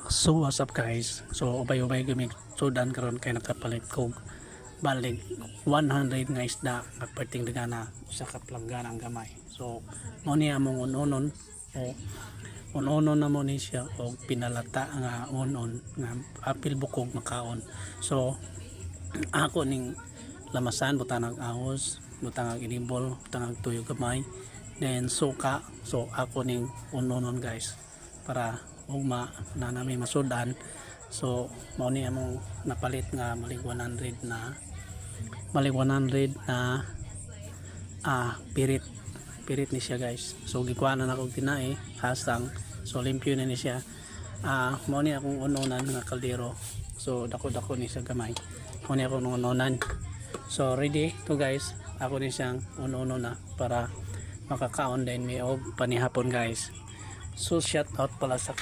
So what's up guys, so ubay-ubay gamig sudan karon kay nakapalit kog balik 100 nga isda nga perting dagana sa kaplanggan ang gamay. So mo ni among unonon o unonon na mo ni siya og pinalata nga unon nga apil bukog makaon. So ako ning lamasan butanag ahos, butanag inibol, butanag tuyo gamay, then suka. So ako ning unonon guys para ugma na nami masudan. So mao ni among napalit nga malig 100 na pirit ni siya guys. So gikuha na ako tinai hasang, so limpyo na ni siya. Mao ni akong unonan nga kaldero, so dako ni siya gamay. Mao ni akong unonan. So ready to guys, ako ni siyang unono na para makakaon din mi og panihapon guys. So shout out pala sa